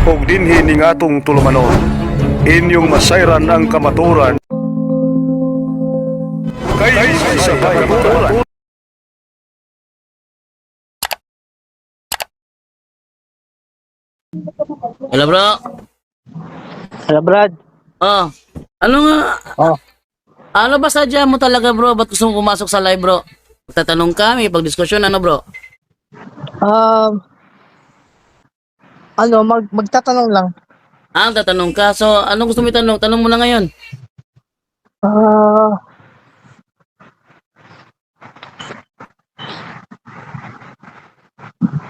og dinhi ning atong tulumanon. Inyong masayran ang kamaturan kay sa kamaturan. Hello bro. Hello, Brad. Oh. Ano nga? Oh. Ano ba sadya mo talaga bro? Ba't gusto mo pumasok sa live bro? Magtatanong kami, pag-diskusyon ano bro? Um, magtatanong lang. Tatanong ka. So, anong gusto mo itanong? Tanong mo na ngayon. Ah,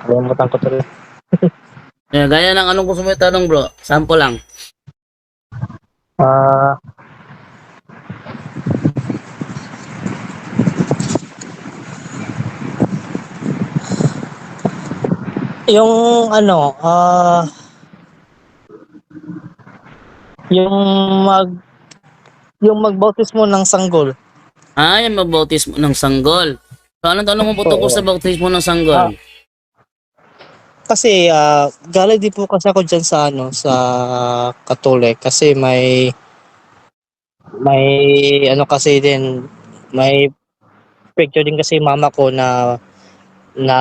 Kalimutan ko tuloy. Gaya ng anong gusto mo itanong bro? Sample lang. Ah, yung ano, yung mag yung magbautismo ng sanggol. Yan magbautismo ng sanggol. So, anong tanong mo po tungkol sa bautismo ng sanggol? Kasi galing din po kasi ako diyan sa sa Katolik kasi may ano kasi din may picture din kasi mama ko na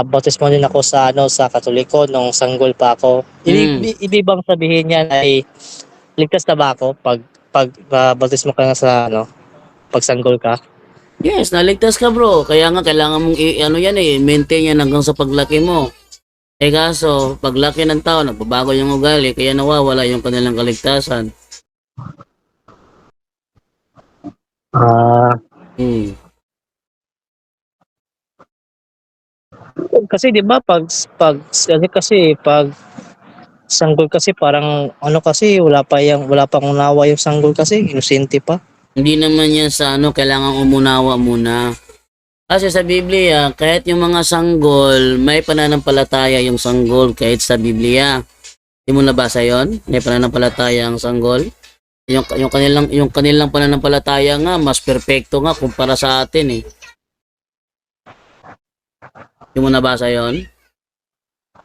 bautismo din ako sa sa Katoliko nung sanggol pa ako. Ibig bang sabihin niyan ay ligtas na ba ako pag bautismo ka na sa pag sanggol ka? Yes, naligtas ka bro. Kaya nga kailangan mong ano yan maintain yan hanggang sa paglaki mo. Kaso, paglaki ng tao, nagbabago yung ugali, kaya nawawala yung kanilang kaligtasan. Ah, Hmm. kasi 'di ba pag sanggol kasi parang kasi wala pang unawa yung sanggol kasi inosente pa. Hindi naman yan sa kailangan umunawa muna. Kasi sa Biblia, kahit yung mga sanggol, may pananampalataya yung sanggol kahit sa Biblia. Hindi mo nabasa yon? May pananampalataya ang sanggol. Yung kanilang pananampalataya nga, mas perpekto nga kumpara sa atin eh. Hindi mo nabasa yon?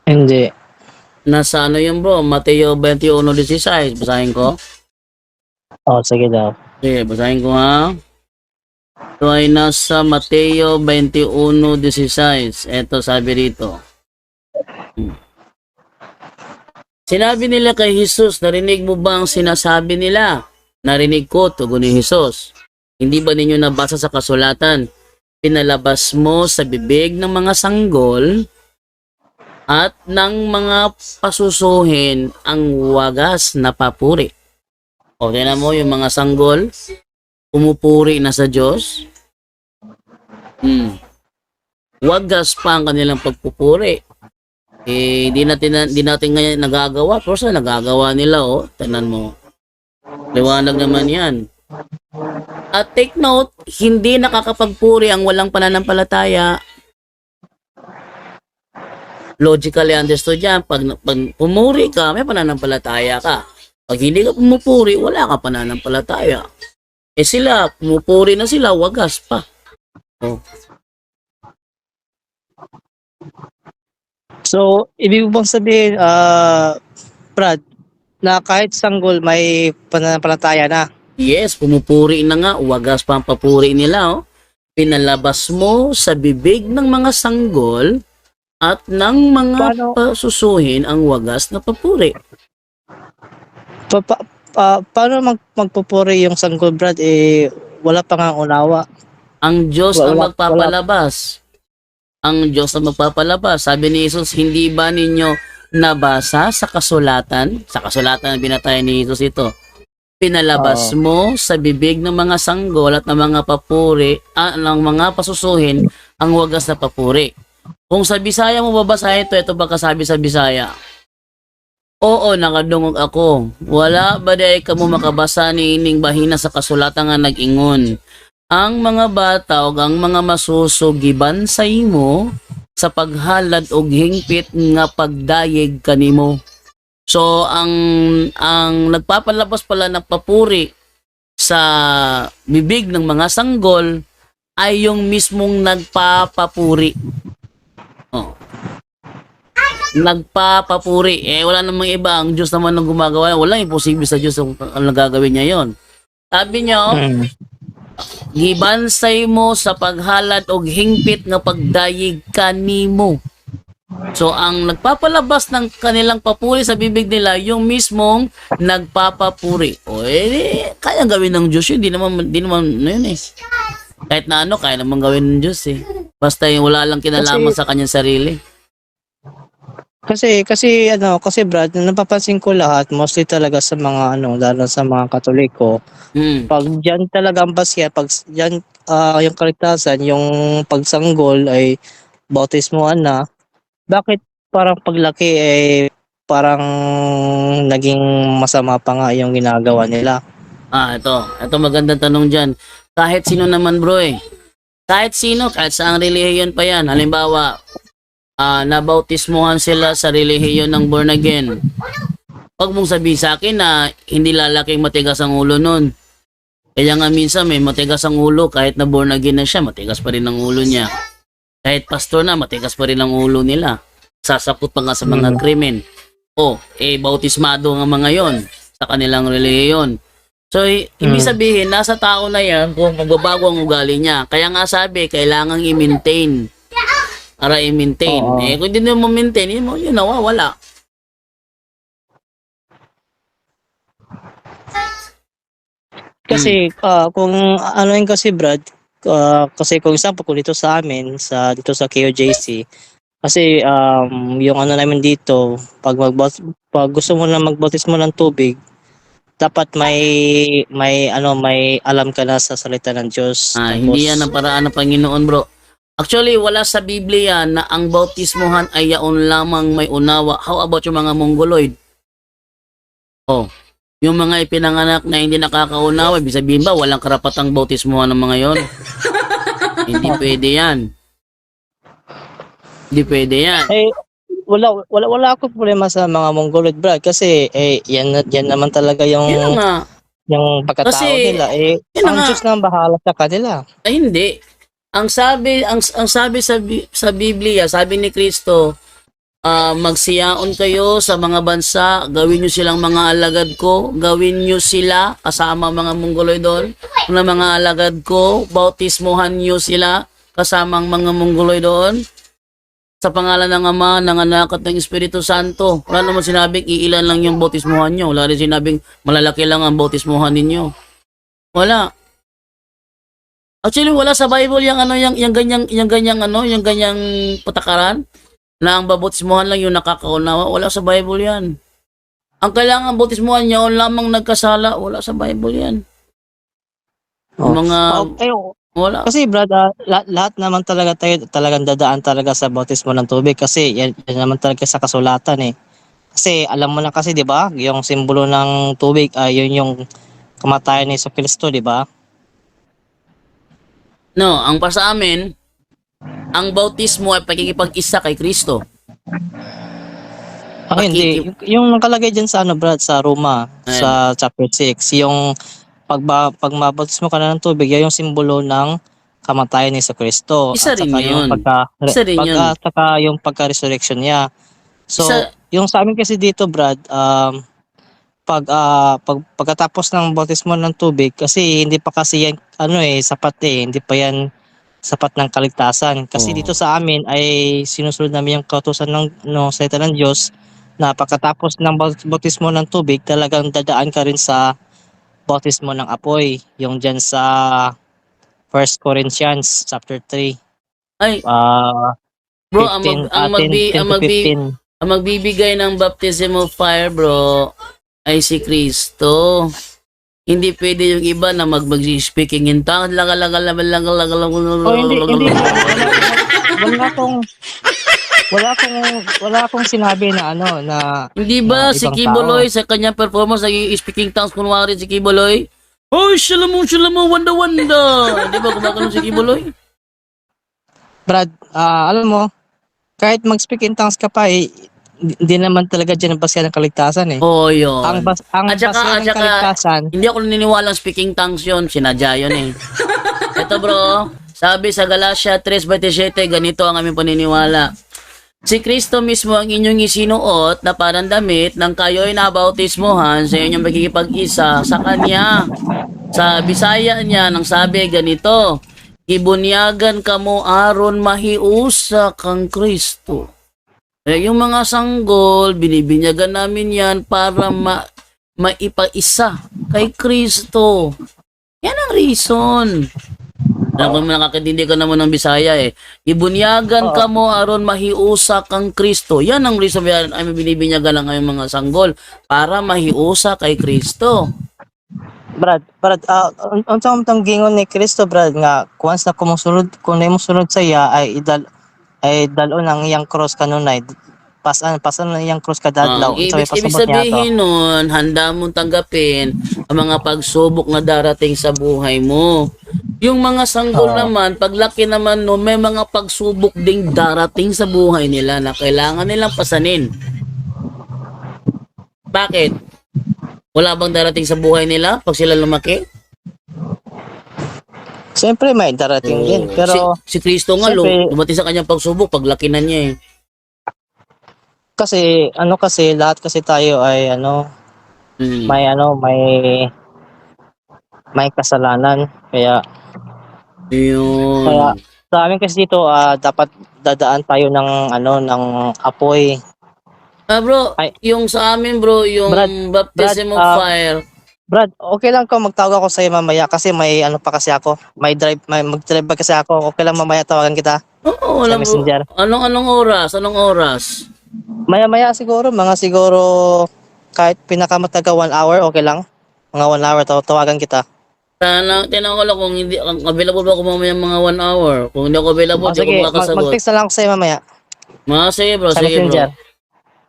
Hindi. Nasa yun bro? Mateo 21:16. Basahin ko. Oh, sige daw. Sige, basahin ko ha. Ito ay nasa Mateo 21:16. Ito sabi rito. Sinabi nila kay Jesus, narinig mo ba ang sinasabi nila? Narinig ko, tugon ni Jesus. Hindi ba ninyo nabasa sa kasulatan? Pinalabas mo sa bibig ng mga sanggol at ng mga pasusuhin ang wagas na papuri. O, tingnan mo yung mga sanggol, pumupuri na sa Diyos. Wagas pa ang kanilang pagpupuri. Di natin ngayon nagagawa. Pero sa nagagawa nila, tingnan mo. Liwanag naman yan. At take note, hindi nakakapagpuri ang walang pananampalataya. Logically understood yan. Pag pumuri ka, may pananampalataya ka. Pag hindi ka pumupuri, wala ka pananampalataya. Sila, pumupuri na sila, wagas pa. So, ibig mo bang sabihin, Brad, na kahit sanggol may pananampalataya na? Yes, pumupuri na nga, wagas pa ang papuri nila. Pinalabas mo sa bibig ng mga sanggol at ng mga pasusuhin ang wagas na papuri. Paano magpupuri yung sanggol, Brad? Wala pa nga unawa. Ang Diyos ang magpapalabas. Ang Diyos ang magpapalabas. Sabi ni Jesus, hindi ba ninyo nabasa sa kasulatan? Sa kasulatan na binatay ni Jesus ito. Pinalabas mo sa bibig ng mga sanggol at ng mga papuri, ng mga pasusuhin ang wagas na papuri. Kung sa Bisaya mo babasahin ito ba kasabi sa Bisaya? Oo, nakadungog ako. Wala ba day ka mo makabasa ni ining bahina sa kasulatan nga nag-ingon? Ang mga bata o ang mga masusugiban sa imo sa paghalad og hingpit nga pagdayeg kanimo. So ang nagpapalabas pala ng papuri sa bibig ng mga sanggol ay yung mismong nagpapapuri. nagpapapuri. Wala namang iba. Ang Diyos naman ang gumagawa. Walang imposible sa Diyos ang nagagawin niya yon. Sabi niyo, gibansay mo sa paghalad og hingpit nga pagdayig kanimo. So ang nagpapalabas ng kanilang papuri sa bibig nila yung mismong nagpapapuri. Kaya gawin ng Diyos yun. Di naman ano yun eh. Kahit na ano, kaya naman gawin ng Diyos eh. Basta yung wala lang kinalaman sa kanyang sarili. Kasi Brad, napapansin ko lahat, mostly talaga sa mga lalo sa mga Katoliko, pag diyan talaga ang basya, pag diyan yung kaligtasan, yung pagsanggol ay bautismohan na, bakit parang paglaki parang naging masama pa nga yung ginagawa nila? Ito magandang tanong dyan. Kahit sino naman bro kahit sino, kahit saang relihiyon pa yan. Halimbawa, nabautismohan sila sa relihiyon ng born again. Huwag mong sabihin sa akin na hindi lalaking matigas ang ulo nun. Kaya nga minsan may matigas ang ulo kahit na born again na siya, matigas pa rin ang ulo niya. Kahit pastor na, matigas pa rin ang ulo nila. Sasapot pa nga sa mga krimen. Bautismado nga mga yon sa kanilang relihiyon. So, ibig sabihin, nasa tao na yan kung magbabago ang ugali niya. Kaya nga sabi, kailangang i-maintain. Para i-maintain. Kung hindi mo ma-maintain, yun nawawala. Kasi kung ano yun kasi Brad, kasi kung example kung dito sa amin, dito sa KOJC, kasi yung namin dito, pag gusto mo na magbautismo ng tubig, dapat may alam ka na sa salita ng Diyos. Hindi yan ang paraan ng Panginoon, bro. Actually, wala sa Biblia na ang bautismohan ay yaon lamang may unawa. How about yung mga Mongoloid? Yung mga ipinanganak na hindi nakakaunawa, ibig sabihin ba walang karapatang bautismohan ng mga yon? Hindi pwede yan. Hindi pwede yan. Wala akong problema sa mga Mongoloid, Brad, kasi yan naman talaga yung pagkatao kasi, nila. Ang Diyos na ang bahala sa kanila. Hindi. Ang sabi sa Biblia, sabi ni Kristo, magsiyaon kayo sa mga bansa, gawin nyo silang mga alagad ko, gawin nyo sila kasama mga Mongoloid doon, na mga alagad ko, bautismohan nyo sila kasama mga Mongoloid doon, sa pangalan ng Ama, ng Anak at ng Espiritu Santo. Wala naman sinabing iilan lang yung bautismohan nyo. Wala rin sinabing malalaki lang ang bautismohan ninyo. Wala. Actually, wala sa Bible yung ganyang patakaran na ang babautismohan lang yung nakakaunawa. Wala sa Bible yan. Ang kailangan bautismohan niya lamang nagkasala. Wala sa Bible yan. Wala. Kasi Brad, lahat naman talaga tayo talagang dadaan talaga sa bautismo ng tubig kasi yan naman talaga sa kasulatan Kasi alam mo na kasi 'di ba, yung simbolo ng tubig ay yun yung kamatayan ni Jesucristo, 'di ba? No, ang para sa amin, ang bautismo ay pagkikipag-isa kay Kristo. Hindi. Yung nakalagay dyan sa Brad, sa Roma, sa chapter 6, yung pag mabautismo ka na ng tubig, yan yung simbolo ng kamatayan ni Jesucristo. Isa rin yun. Saka yung pagka-resurrection niya. So, yung sa amin kasi dito, Brad, pagkatapos ng bautismo ng tubig, kasi hindi pa kasi yan sapat hindi pa yan sapat ng kaligtasan. Kasi dito sa amin ay sinusunod namin yung kautusan ng salita ng Diyos na pagkatapos ng bautismo ng tubig, talagang dadaan ka rin sa bautismo ng apoy. Yung dyan sa 1 Corinthians chapter 3. Bro, 15, ang magbibigay ng baptism of fire, bro, ay si Kristo. Hindi pwede yung iba na mag-speaking in tongues. Wala akong sinabi na na hindi ba si Kiboloy sa kanyang performance speaking tongues kunwari si Kiboloy? Oh, shalom, wanda. Di ba kumakaroon si Kiboloy? Brad, alam mo, kahit mag-speak in tongues ka pa hindi naman talaga dyan ang basya ng kaligtasan Yun. Ang basya ng kaligtasan. Hindi ako naniniwalang speaking tongues yun. Sinadya yun Ito bro, sabi sa Galatia 3:27, ganito ang aming paniniwala. Si Kristo mismo ang inyong isinuot na parang damit nang kayo ay nabautismohan sa inyong pagkikipag-isa sa Kanya. Sa Bisaya niya, nang sabi ganito, ibunyagan kamo aron mahiusa kang Kristo. Yung mga sanggol, binibinyagan namin yan para maipaisa kay Kristo. Yan ang reason. Kung nakakatindi ka naman ng Bisaya ibunyagan ka mo aron mahiusa kang Kristo. Yan ang reason ay binibinyagan lang ang mga sanggol para mahiusa kay Kristo. Brad, unsa man tang gingon ni Kristo, Brad, nga once na kumusulod, kung na sunod sa iya ay dalon ang iyang cross kanunay. Pasan ang iyang cross kada adlaw. Ibig sabihin nun, handa mong tanggapin ang mga pagsubok na darating sa buhay mo. Yung mga sanggol naman, paglaki naman no, may mga pagsubok ding darating sa buhay nila na kailangan nilang pasanin. Bakit? Wala bang darating sa buhay nila pag sila lumaki? Siyempre may darating din, pero si Kristo nga dumating sa kanyang pagsubok paglaki na niya kasi lahat kasi tayo ay may kasalanan, kaya yun. kaya sa amin kasi dito dapat dadaan tayo ng apoy. Bro, yung sa amin bro, yung baptism of fire. Brad, okay lang ko magtawag ako sa iyo mamaya kasi may pa kasi ako. Mag-drive pa kasi ako. Okay lang mamaya tawagan kita. Oo, sa Messenger. Anong oras? Anong oras? Maya siguro, kahit pinakamataga 1 hour, okay lang. Mga 1 hour tawagan kita. Tinanong ko lang kung hindi available ba ako mamaya mga 1 hour. Kung hindi ako available, di ako makasagot. Mag-text na lang ako sa iyo mamaya. Sige bro, sa sige Messenger. bro.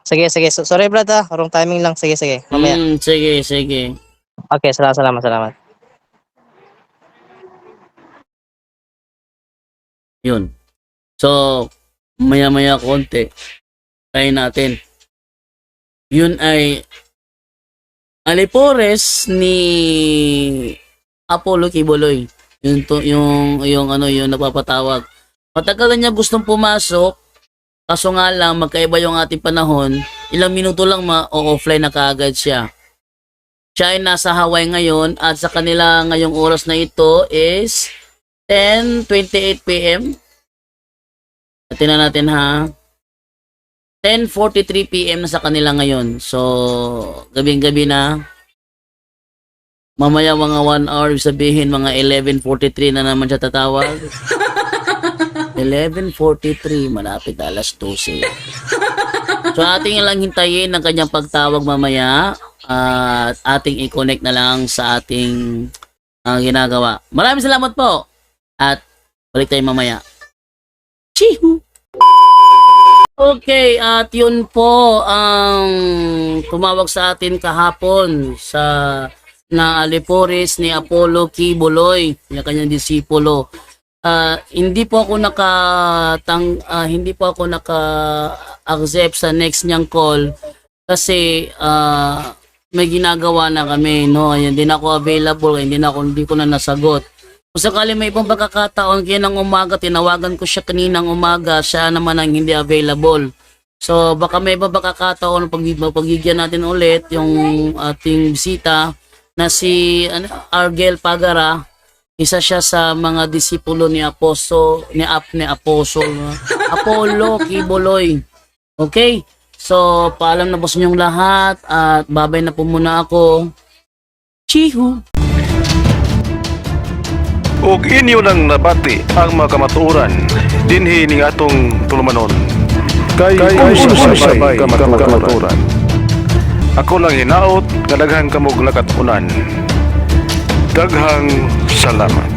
Sige. Sorry, Brad, wrong timing lang. Sige. Mamaya. Sige. Okay, salamat. Yun. So, maya-maya konti. Try natin. Yun ay alipores ni Apollo Kibuloy. Yung napapatawag. Matagal na niya gustong pumasok. Kaso nga lang, magkaiba yung ating panahon, ilang minuto lang ma-offline na kaagad siya. Siya ay nasa Hawaii ngayon at sa kanila ngayong oras na ito is 10:28 p.m. Tingnan natin ha. 10:43 p.m. na sa kanila ngayon. So, gabing-gabi na. Mamaya mga 1 hour, sabihin mga 11:43 na naman siya tatawag. 11:43, malapit alas 12. So ating lang hintayin ang kanyang pagtawag mamaya at ating i-connect na lang sa ating ginagawa. Maraming salamat po at balik tayo mamaya. Chihu! Okay, at yun po ang tumawag sa atin kahapon na alipores ni Apollo Kibuloy, yung kanyang disipulo. Hindi po ako naka-accept sa next niyang call kasi may ginagawa na kami, no. Hindi na ako available, hindi ko na nasagot. Kung sakali may ibang pagkakataon, kinang umaga, tinawagan ko siya kaninang umaga, siya naman ang hindi available. So baka may ibang pagkakataon, pagbigyan natin ulit yung ating bisita na si Argel Pagara. Isa siya sa mga disipulo ni Apollo Kibuloy. Okay? So, paalam na po sa inyong lahat at babay na po muna ako. Chihu! Ug inyo nang nabati ang mga kamatuoran dinhi ning atong tulumanon. Kay sabay kamatuoran. Ako lang hinaot, kadaghang kamog nakatunan. Daghang salamat.